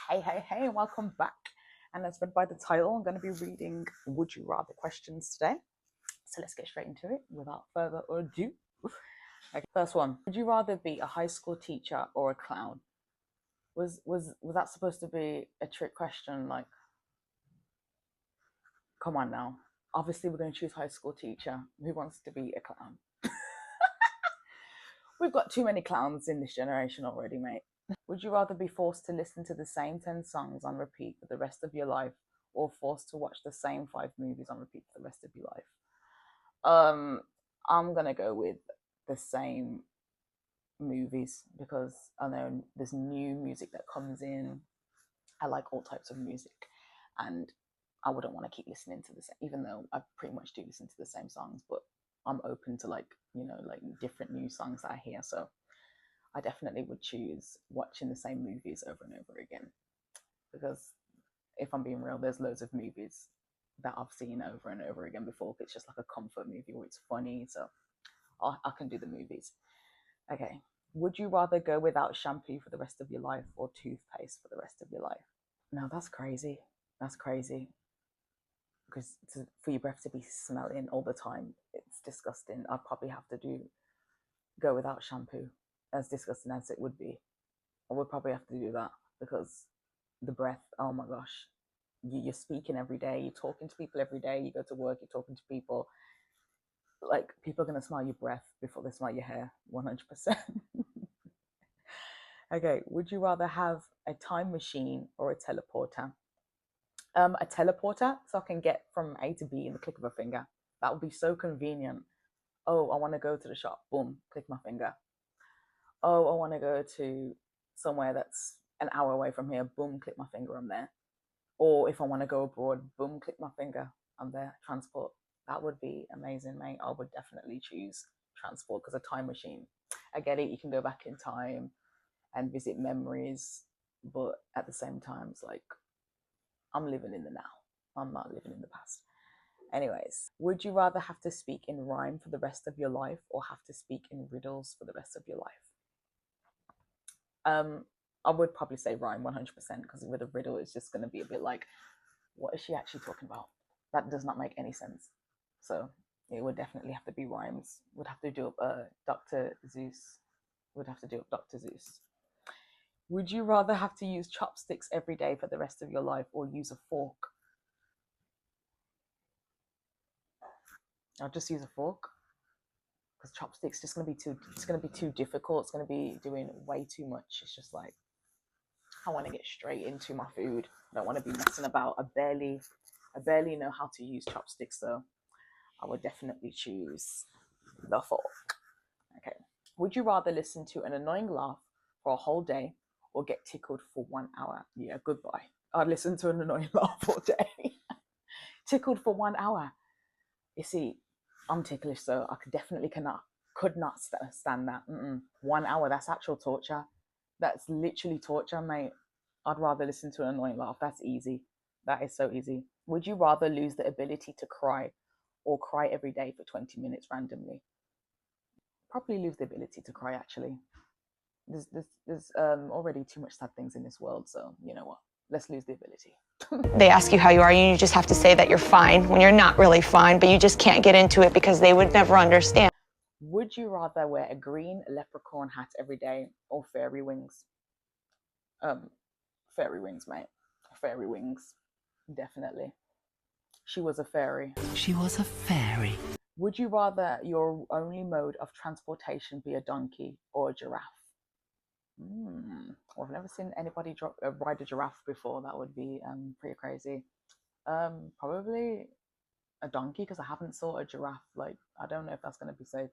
Hey, welcome back. And as read by the title, I'm going to be reading Would You Rather questions today. So let's get straight into it without further ado. Okay, first one. Would you rather be a high school teacher or a clown? Was that supposed to be a trick question? Like, come on now. Obviously, we're going to choose high school teacher. Who wants to be a clown? We've got too many clowns in this generation already, mate. Would you rather be forced to listen to the same 10 songs on repeat for the rest of your life or forced to watch the same 5 movies on repeat for the rest of your life? I'm going to go with the same movies because I know there's new music that comes in. I like all types of music and I wouldn't want to keep listening to the same, even though I pretty much do listen to the same songs, but I'm open to like different new songs that I hear. So I definitely would choose watching the same movies over and over again. Because if I'm being real, there's loads of movies that I've seen over and over again before. It's just like a comfort movie or it's funny. So I can do the movies. Okay. Would you rather go without shampoo for the rest of your life or toothpaste for the rest of your life? No, that's crazy. That's crazy. Because for your breath to be smelling all the time, it's disgusting. I'd probably have to go without shampoo. As disgusting as it would be, I would probably have to do that because the breath, oh my gosh, you're speaking every day, you're talking to people every day, you go to work, you're talking to people. Like, people are going to smell your breath before they smell your hair, 100%. Okay, would you rather have a time machine or a teleporter? A teleporter, so I can get from A to B in the click of a finger. That would be so convenient. Oh, I want to go to the shop, boom, click my finger. Oh, I want to go to somewhere that's an hour away from here, boom, click my finger, I'm there. Or if I want to go abroad, boom, click my finger, I'm there. Transport. That would be amazing, mate. I would definitely choose transport because a time machine. I get it, you can go back in time and visit memories, but at the same time, it's like I'm living in the now. I'm not living in the past. Anyways, would you rather have to speak in rhyme for the rest of your life or have to speak in riddles for the rest of your life? I would probably say rhyme 100% because with a riddle, it's just going to be a bit like, what is she actually talking about? That does not make any sense. So it would definitely have to be rhymes. Would have to do up Dr. Zeus. Would have to do up Dr. Zeus. Would you rather have to use chopsticks every day for the rest of your life or use a fork? I'll just use a fork because chopsticks just going to be too. It's going to be too difficult. It's going to be doing way too much. It's just like, I want to get straight into my food. I don't want to be messing about. I barely know how to use chopsticks, so I would definitely choose the fork. Okay. Would you rather listen to an annoying laugh for a whole day or get tickled for 1 hour? Yeah, goodbye. I'd listen to an annoying laugh all day. Tickled for 1 hour. You see, I'm ticklish, so I could not stand that. 1 hour, that's actual torture. That's literally torture, mate. I'd rather listen to an annoying laugh. That's easy. That is so easy. Would you rather lose the ability to cry or cry every day for 20 minutes randomly? Probably lose the ability to cry, actually. There's already too much sad things in this world, so you know what? Let's lose the ability. They ask you how you are, and you just have to say that you're fine when you're not really fine, but you just can't get into it because they would never understand. Would you rather wear a green leprechaun hat every day or fairy wings? Fairy wings, mate. Fairy wings. Definitely. She was a fairy. She was a fairy. Would you rather your only mode of transportation be a donkey or a giraffe? Well, I've never seen anybody ride a giraffe before. That would be pretty crazy. Probably a donkey because I haven't saw a giraffe. Like, I don't know if that's going to be safe.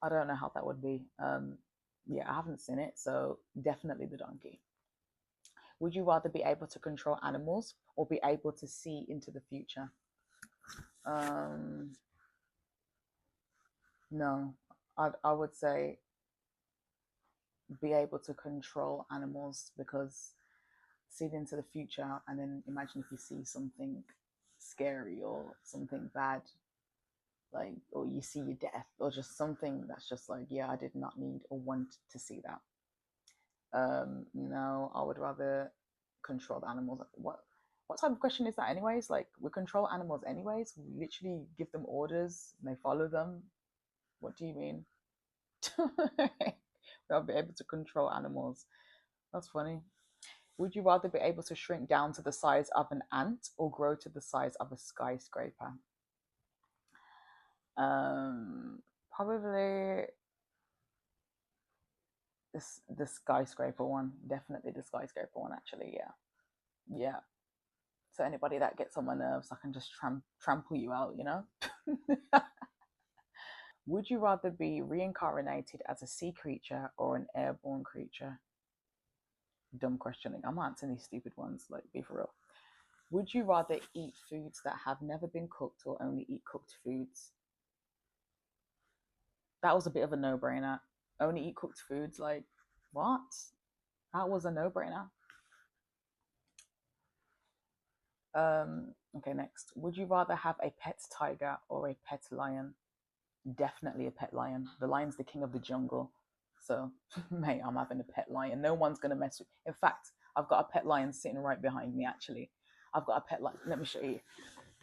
I don't know how that would be. Yeah, I haven't seen it, so definitely the donkey. Would you rather be able to control animals or be able to see into the future? No, I would say be able to control animals because seeing into the future and then imagine if you see something scary or something bad, like, or you see your death or just something that's just like, yeah, I did not need or want to see that. No, I would rather control the animals. What type of question is that anyways? Like, we control animals anyways. We literally give them orders and they follow them. What do you mean? We'll be able to control animals. That's funny. Would you rather be able to shrink down to the size of an ant or grow to the size of a skyscraper? Probably the skyscraper one. Definitely the skyscraper one. Actually, yeah, yeah. So anybody that gets on my nerves, I can just trample you out. You know. Would you rather be reincarnated as a sea creature or an airborne creature? Dumb questioning. I'm answering these stupid ones. Like, be for real. Would you rather eat foods that have never been cooked or only eat cooked foods? That was a bit of a no-brainer. Only eat cooked foods, like, what? That was a no-brainer. Okay, next. Would you rather have a pet tiger or a pet lion? Definitely a pet lion. The lion's the king of the jungle. So, mate, I'm having a pet lion. No one's gonna mess with. In fact, I've got a pet lion sitting right behind me. Actually, I've got a pet lion. Let me show you.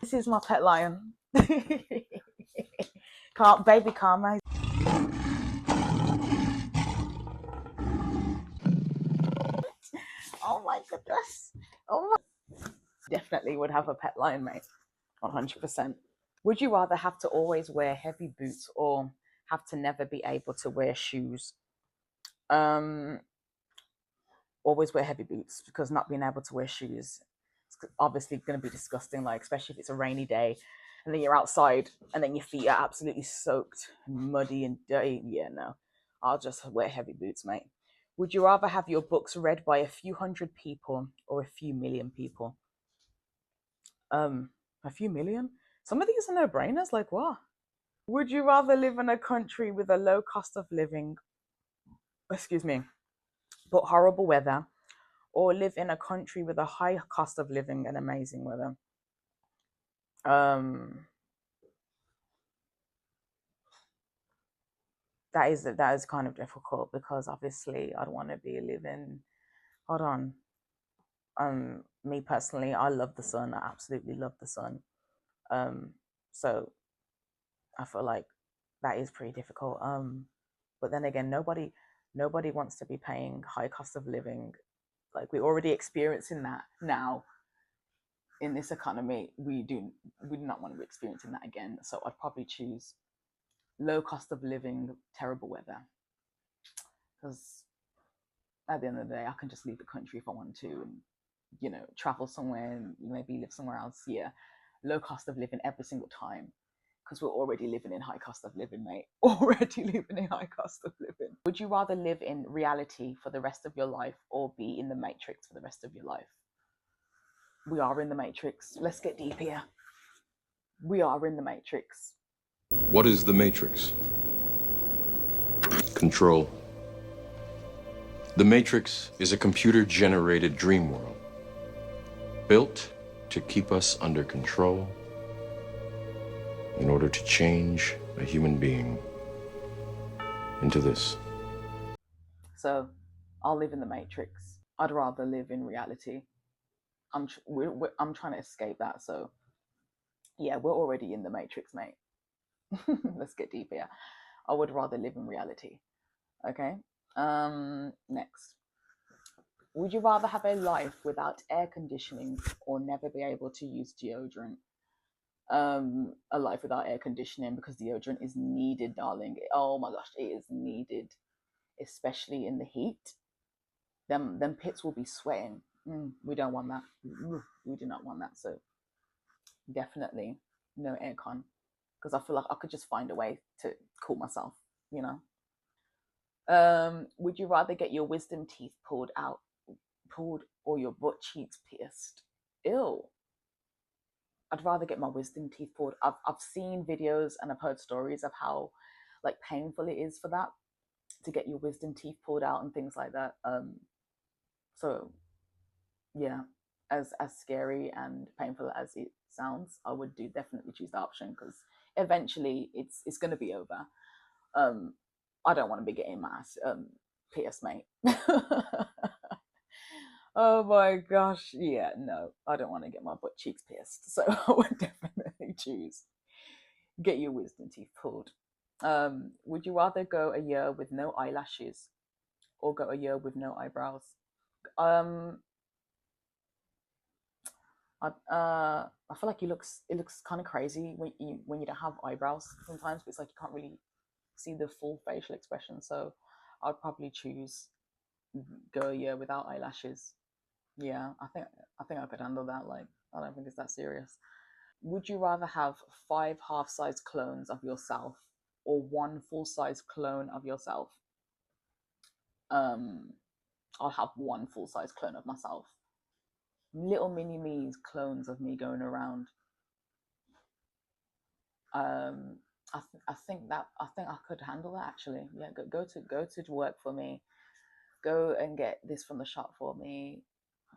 This is my pet lion. Baby Karma. Oh my goodness. Oh my. Definitely would have a pet lion, mate. 100%. Would you rather have to always wear heavy boots or have to never be able to wear shoes? Always wear heavy boots, because not being able to wear shoes is obviously going to be disgusting, like, especially if it's a rainy day and then you're outside and then your feet are absolutely soaked and muddy and dirty. Yeah, no. I'll just wear heavy boots, mate. Would you rather have your books read by a few hundred people or a few million people? A few million? Some of these are no-brainers, like what? Would you rather live in a country with a low cost of living, excuse me, but horrible weather, or live in a country with a high cost of living and amazing weather? Um, that is kind of difficult, because obviously I'd want to be living. Hold on. Me personally, I love the sun. I absolutely love the sun. So I feel like that is pretty difficult. But then again, nobody wants to be paying high cost of living. Like, we're already experiencing that now in this economy. We do not want to be experiencing that again. So I'd probably choose low cost of living, terrible weather, because at the end of the day, I can just leave the country if I want to, and travel somewhere and maybe live somewhere else. Yeah, low cost of living every single time, because we're already living in high cost of living, mate. Already living in high cost of living. Would you rather live in reality for the rest of your life or be in the Matrix for the rest of your life? We are in the Matrix. Let's get deep here. We are in the Matrix. What is the Matrix? Control. The Matrix is a computer-generated dream world built to keep us under control in order to change a human being into this. So, I'll live in the Matrix. I'd rather live in reality. I'm trying to escape that. So, yeah, we're already in the Matrix, mate. Let's get deep here. I would rather live in reality. Okay. Next. Would you rather have a life without air conditioning or never be able to use deodorant? A life without air conditioning, because deodorant is needed, darling. Oh my gosh, it is needed, especially in the heat. Them pits will be sweating. We don't want that. We do not want that. So definitely no aircon, because I feel like I could just find a way to cool myself. You know. Would you rather get your wisdom teeth pulled or your butt cheeks pierced? Ew. I'd rather get my wisdom teeth pulled. I've seen videos and I've heard stories of how, like, painful it is for that, to get your wisdom teeth pulled out and things like that. So yeah, as scary and painful as it sounds, I would definitely choose that option, because eventually it's going to be over. I don't want to be getting my ass pierced, mate. Oh my gosh. Yeah, no, I don't want to get my butt cheeks pierced. So I would definitely choose get your wisdom teeth pulled. Would you rather go a year with no eyelashes or go a year with no eyebrows? Um, I feel like it looks kind of crazy when you don't have eyebrows sometimes, but it's like you can't really see the full facial expression. So I'd probably choose go a year without eyelashes. Yeah, I think I could handle that. Like I don't think it's that serious. Would you rather have 5 half-sized clones of yourself or one full-size clone of yourself? Um, I'll have one full-size clone of myself. Little mini me's clones of me going around. Um, I think I could handle that actually. Yeah, go to work for me. Go and get this from the shop for me.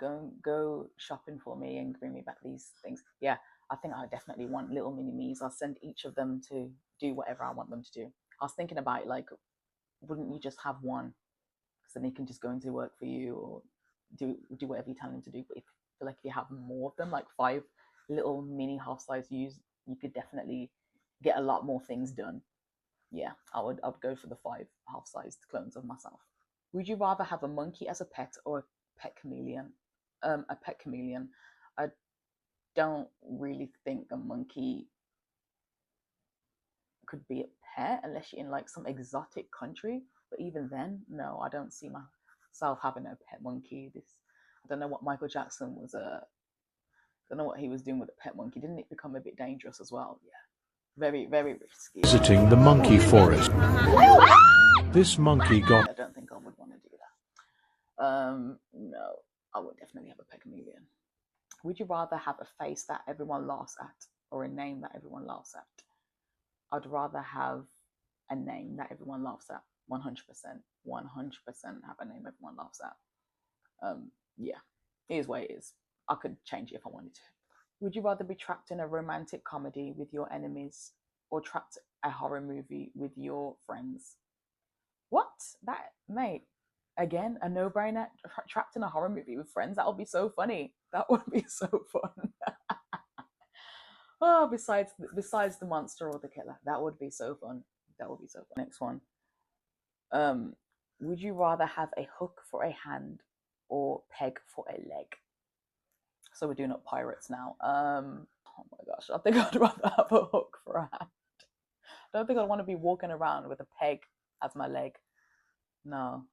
Go shopping for me and bring me back these things. Yeah, I think I definitely want little mini me's. I'll send each of them to do whatever I want them to do. I was thinking about it, like, wouldn't you just have one? Because then he can just go into work for you or do whatever you tell him to do. But if I feel like if you have more of them, like 5 little mini half-size yous, you could definitely get a lot more things done. Yeah, I would go for the 5 half-sized clones of myself. Would you rather have a monkey as a pet or a pet chameleon? A pet chameleon. I don't really think a monkey could be a pet unless you're in like some exotic country. But even then, no, I don't see myself having a pet monkey. I don't know what Michael Jackson was. Don't know what he was doing with a pet monkey. Didn't it become a bit dangerous as well? Yeah, very very risky. Visiting the monkey forest. This monkey got. I don't think I would want to do that. No, I would definitely have a pet chameleon. Would you rather have a face that everyone laughs at or a name that everyone laughs at? I'd rather have a name that everyone laughs at. 100%. 100% have a name everyone laughs at. Yeah, it is what it is. I could change it if I wanted to. Would you rather be trapped in a romantic comedy with your enemies or trapped a horror movie with your friends? What? That, mate, again, a no brainer. Trapped in a horror movie with friends? That would be so funny. That would be so fun. Oh, besides the monster or the killer, that would be so fun. That would be so fun. Next one. Um, would you rather have a hook for a hand or peg for a leg? So we're doing up pirates now. Oh my gosh, I think I'd rather have a hook for a hand. I don't think I'd want to be walking around with a peg as my leg. No,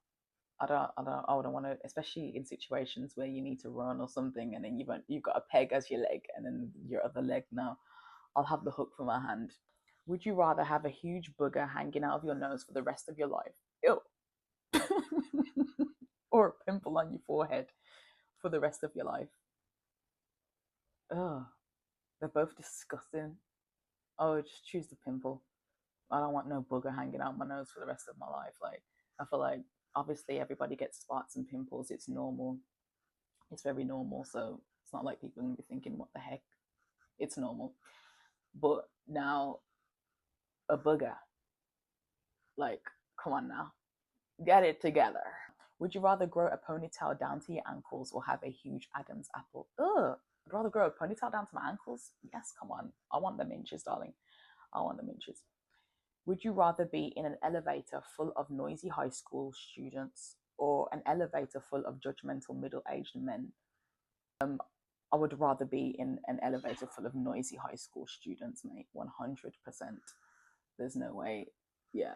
I wouldn't want to, especially in situations where you need to run or something, and then you've got a peg as your leg, and then your other leg. No, I'll have the hook for my hand. Would you rather have a huge booger hanging out of your nose for the rest of your life? Ew. Or a pimple on your forehead for the rest of your life? Ugh, they're both disgusting. Oh, just choose the pimple. I don't want no booger hanging out my nose for the rest of my life. Like, I feel like obviously everybody gets spots and pimples. It's normal. It's very normal. So it's not like people are gonna be thinking, what the heck? It's normal. But now a booger, like, come on now, get it together. Would you rather grow a ponytail down to your ankles or have a huge Adam's apple? Ugh, I'd rather grow a ponytail down to my ankles. Yes, come on. I want them inches, darling. I want them inches. Would you rather be in an elevator full of noisy high school students or an elevator full of judgmental middle aged men? I would rather be in an elevator full of noisy high school students, mate. 100%. There's no way. Yeah.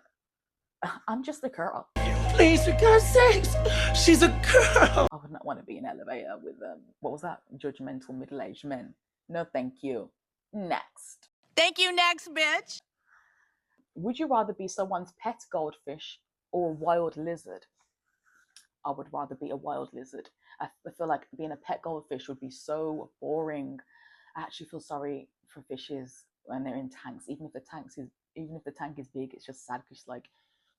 I'm just a girl. Please, for God's sakes, she's a girl. I would not want to be in an elevator with what was that? Judgmental middle-aged men. No, thank you. Next. Thank you, next, bitch. Would you rather be someone's pet goldfish or a wild lizard? I would rather be a wild lizard. I feel like being a pet goldfish would be so boring. I actually feel sorry for fishes when they're in tanks. Even if the tank is big, it's just sad because like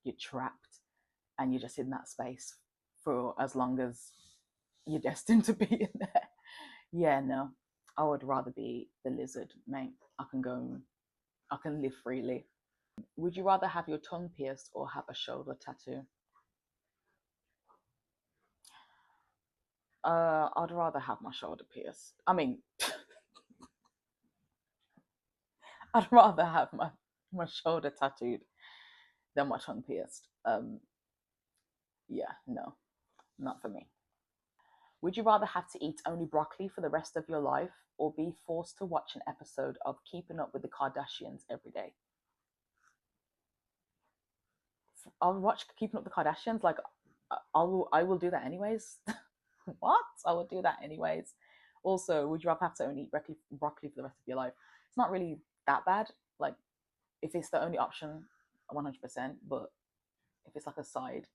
you're trapped and you're just in that space for as long as you're destined to be in there. Yeah, no, I would rather be the lizard, mate. I can live freely. Would you rather have your tongue pierced or have a shoulder tattoo? I'd rather have my shoulder pierced. I mean, I'd rather have my shoulder tattooed than my tongue pierced. Yeah, no, not for me. Would you rather have to eat only broccoli for the rest of your life or be forced to watch an episode of Keeping Up with the Kardashians every day? I'll watch Keeping Up with the Kardashians. Like, I will do that anyways. What? I would do that anyways. Also, would you rather have to only eat broccoli for the rest of your life? It's not really that bad. Like, if it's the only option, 100%. But if it's like a side,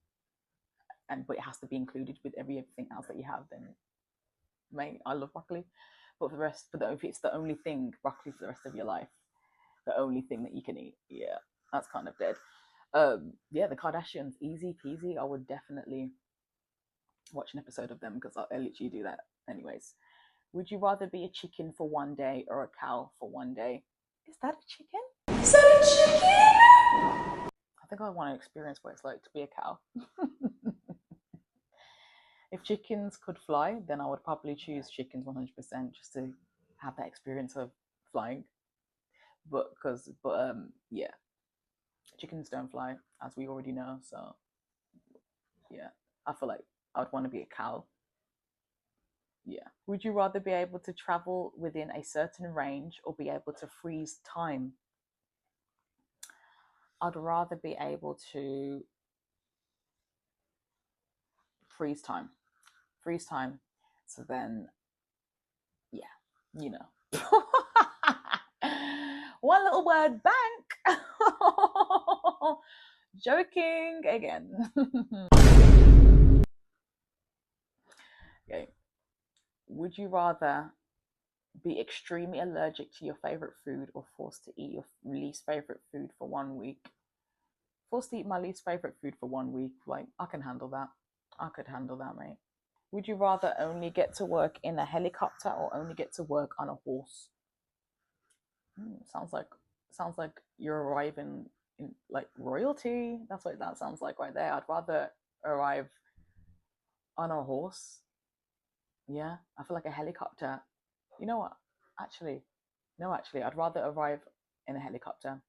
but it has to be included with everything else that you have, then mate, I love broccoli. But for the rest, if it's the only thing, broccoli for the rest of your life, the only thing that you can eat, yeah, that's kind of dead. Yeah, the Kardashians, easy peasy. I would definitely watch an episode of them because I literally do that anyways. Would you rather be a chicken for one day or a cow for one day? Is that a chicken? Is that a chicken? I think I want to experience what it's like to be a cow. If chickens could fly, then I would probably choose chickens 100% just to have that experience of flying. But yeah, chickens don't fly, as we already know. So yeah, I feel like I'd want to be a cow. Yeah. Would you rather be able to travel within a certain range or be able to freeze time? I'd rather be able to freeze time. Freeze time. So then, yeah, you know. One little word, bank. Joking again. Okay. Would you rather be extremely allergic to your favorite food or forced to eat your least favorite food for 1 week? Forced to eat my least favorite food for 1 week. Like, I can handle that. I could handle that, mate. Would you rather only get to work in a helicopter or only get to work on a horse? Sounds like you're arriving in like royalty. That's what that sounds like right there. I'd rather arrive on a horse. Yeah, I feel like a helicopter. You know what? Actually, no, actually, I'd rather arrive in a helicopter.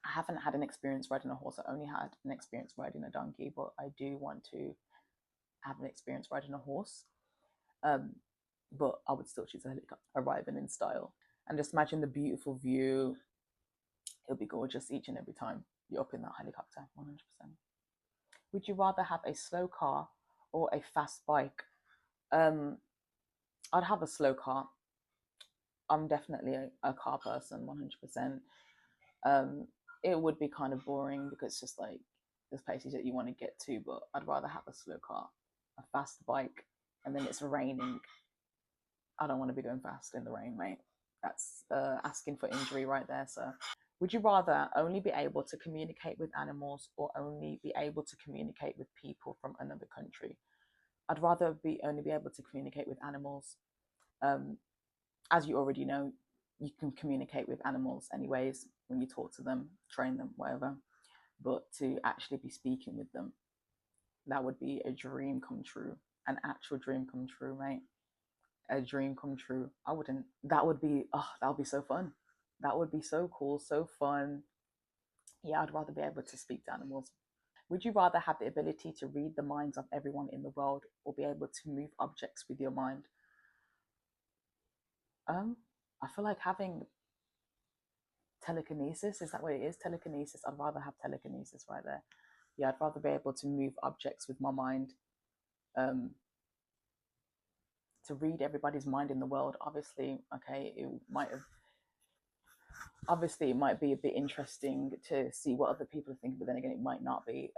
I haven't had an experience riding a horse. I only had an experience riding a donkey, but I do want to have an experience riding a horse. But I would still choose a helicopter, arriving in style. And just imagine the beautiful view. It'll be gorgeous each and every time you're up in that helicopter, 100%. Would you rather have a slow car or a fast bike? I'd have a slow car. I'm definitely a car person, 100%. It would be kind of boring because it's just like there's places that you want to get to, but I'd rather have a slow car. A fast bike, and then it's raining. I don't want to be going fast in the rain, mate. That's asking for injury right there. So, would you rather only be able to communicate with animals or only be able to communicate with people from another country? I'd rather only be able to communicate with animals. As you already know, you can communicate with animals anyways when you talk to them, train them, whatever. But to actually be speaking with them, that would be a dream come true, an actual dream come true, mate. A dream come true. I wouldn't. That would be. Oh, that would be so fun. That would be so cool, so fun. Yeah, I'd rather be able to speak to animals. Would you rather have the ability to read the minds of everyone in the world or be able to move objects with your mind? I feel like having telekinesis, is that what it is? Telekinesis. I'd rather have telekinesis right there. Yeah, I'd rather be able to move objects with my mind. To read everybody's mind in the world, obviously, okay, it might be a bit interesting to see what other people think, but then again, it might not be.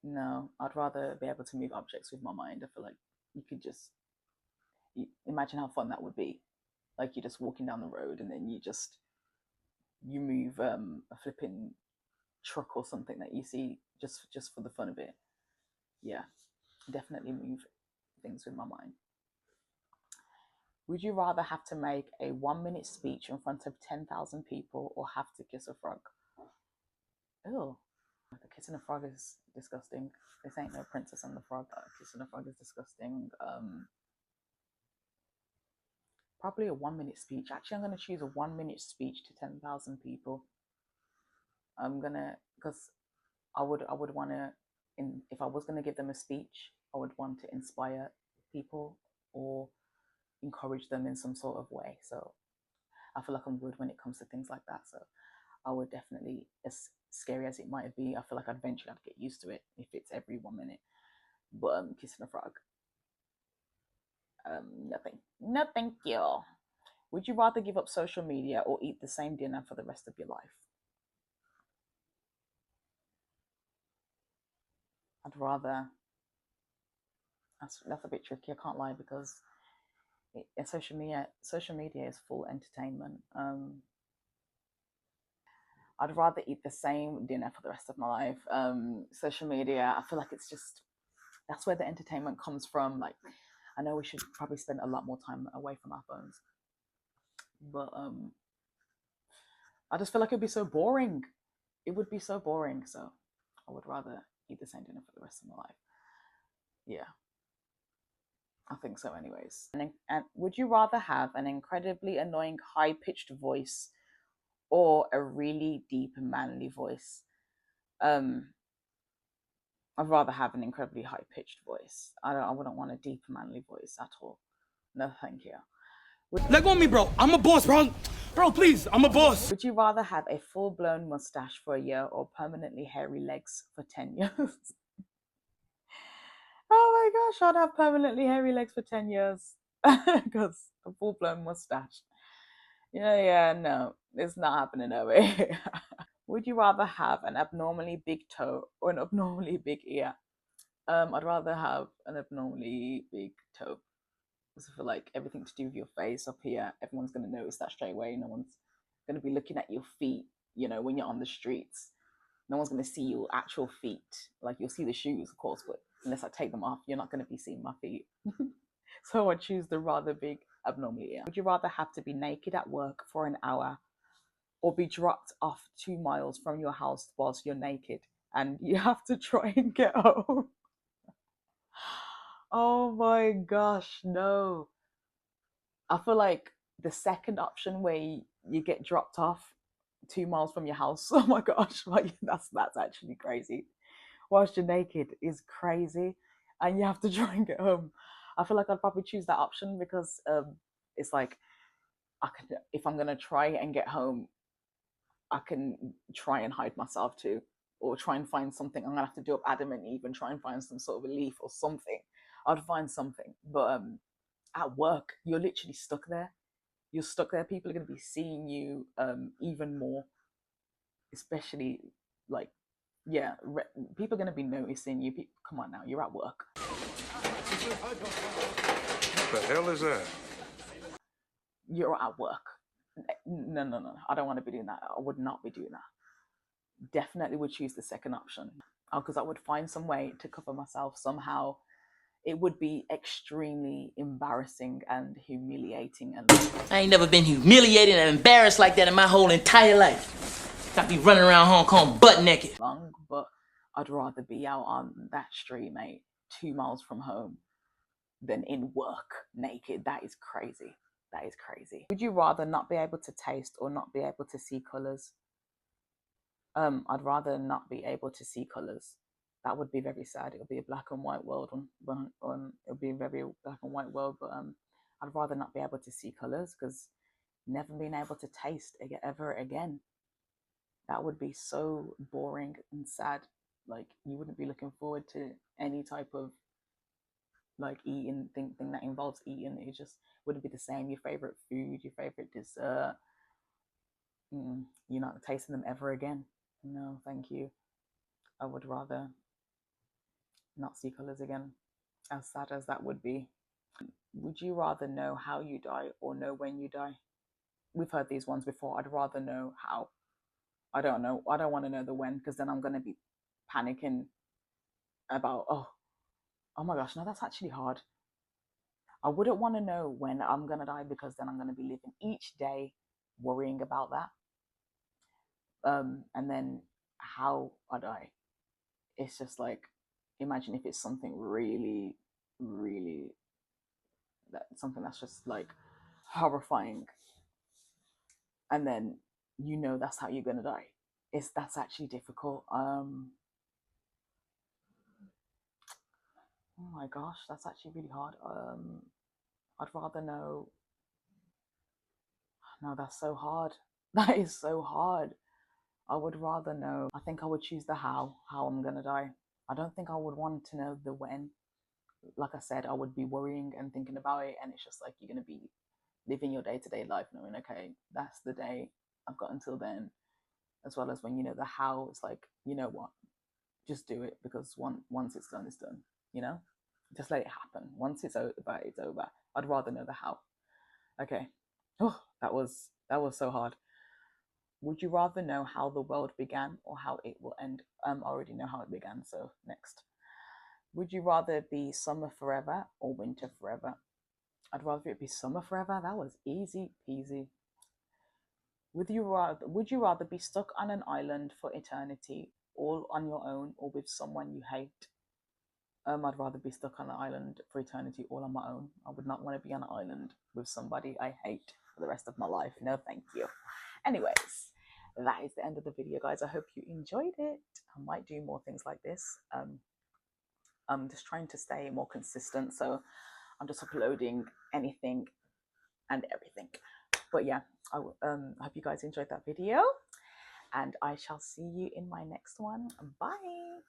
No, I'd rather be able to move objects with my mind. I feel like you could just imagine how fun that would be. Like you're just walking down the road and then you move a flipping truck or something that you see just for the fun of it. Yeah, definitely move things with my mind. Would you rather have to make a 1 minute speech in front of 10,000 people or have to kiss a frog? Oh, The kissing a frog is disgusting. This ain't no Princess and the Frog. Kissing a frog is disgusting. Probably a 1 minute speech. Actually, I'm gonna choose a 1 minute speech to 10,000 people. I'm gonna, because I would want to, if I was gonna give them a speech, I would want to inspire people or encourage them in some sort of way. So I feel like I'm good when it comes to things like that. So I would definitely, as scary as it might be, I feel like eventually I'd get used to it if it's every 1 minute. But kissing a frog, nothing. No, thank you. Would you rather give up social media or eat the same dinner for the rest of your life? I'd rather. That's a bit tricky. I can't lie because social media is full entertainment. I'd rather eat the same dinner for the rest of my life. Social media, I feel like it's just, that's where the entertainment comes from. Like, I know we should probably spend a lot more time away from our phones, but I just feel like it'd be so boring. It would be so boring. So I would rather eat the same dinner for the rest of my life. Yeah, I think so. Anyways, and would you rather have an incredibly annoying high-pitched voice or a really deep manly voice? I'd rather have an incredibly high-pitched voice. I wouldn't want a deep manly voice at all. No, thank you. Let go of me, bro. I'm a boss, bro. Bro, please, I'm a boss. Would you rather have a full-blown mustache for a year or permanently hairy legs for 10 years? Oh my gosh, I'd have permanently hairy legs for 10 years. Because a full-blown mustache. Yeah, no, it's not happening that way. Would you rather have an abnormally big toe or an abnormally big ear? I'd rather have an abnormally big toe. Because I feel like everything to do with your face up here, everyone's going to notice that straight away. No one's going to be looking at your feet, when you're on the streets. No one's going to see your actual feet. Like, you'll see the shoes, of course, but unless I take them off, you're not going to be seeing my feet. So I choose the rather big abnormally ear. Would you rather have to be naked at work for an hour or be dropped off 2 miles from your house whilst you're naked and you have to try and get home? Oh my gosh, no. I feel like the second option where you get dropped off 2 miles from your house, oh my gosh, like that's actually crazy. Whilst you're naked is crazy and you have to try and get home. I feel like I'd probably choose that option because it's like, if I'm gonna try and get home, I can try and hide myself too, or try and find something. I'm gonna have to do up Adam and Eve and try and find some sort of relief or something. I'd find something. But at work, you're literally stuck there. You're stuck there. People are gonna be seeing you even more, especially like, yeah, people are gonna be noticing you. Come on now, you're at work. What the hell is that? You're at work. No. I don't want to be doing that. I would not be doing that. Definitely would choose the second option. Because I would find some way to cover myself somehow. It would be extremely embarrassing and humiliating. And I ain't never been humiliated and embarrassed like that in my whole entire life. Got me running around Hong Kong butt naked. Long, but I'd rather be out on that street, mate, 2 miles from home, than in work naked. That is crazy. That is crazy. Would you rather not be able to taste or not be able to see colors? I'd rather not be able to see colors. That would be very sad. It would be a black and white world. It would be a very black and white world. But I'd rather not be able to see colors because never being able to taste ever again. That would be so boring and sad. Like, you wouldn't be looking forward to any type of like eating thing that involves eating. It just wouldn't be the same. Your favorite food, your favorite dessert, you're not tasting them ever again. No, thank you. I would rather not see colors again, as sad as that would be. Would you rather know how you die or know when you die? We've heard these ones before. I'd rather know how. I don't know. I don't want to know the when, because then I'm going to be panicking about, oh my gosh, no, that's actually hard. I wouldn't want to know when I'm going to die, because then I'm going to be living each day worrying about that. And then how I die. it's just like, imagine if it's something really, really, something that's just like horrifying, and then you know that's how you're gonna die. That's actually difficult. Oh my gosh, that's actually really hard. I'd rather know. No, that's so hard. That is so hard. I would rather know. I think I would choose the how I'm gonna die. I don't think I would want to know the when. Like I said, I would be worrying and thinking about it, and it's just like you're gonna be living your day-to-day life knowing, okay, that's the day, I've got until then. As well as when you know the how, it's like, you know what, just do it, because once it's done, it's done. You know, just let it happen. Once it's over, it's over. I'd rather know the how. Okay. Oh, that was so hard. Would you rather know how the world began or how it will end? I already know how it began, so next. Would you rather be summer forever or winter forever? I'd rather it be summer forever. That was easy peasy. Would you rather be stuck on an island for eternity, all on your own, or with someone you hate? I'd rather be stuck on an island for eternity, all on my own. I would not want to be on an island with somebody I hate for the rest of my life. No, thank you. Anyways, that is the end of the video, guys. I hope you enjoyed it. I might do more things like this. I'm just trying to stay more consistent, so I'm just uploading anything and everything. But yeah, I hope you guys enjoyed that video, and I shall see you in my next one. Bye.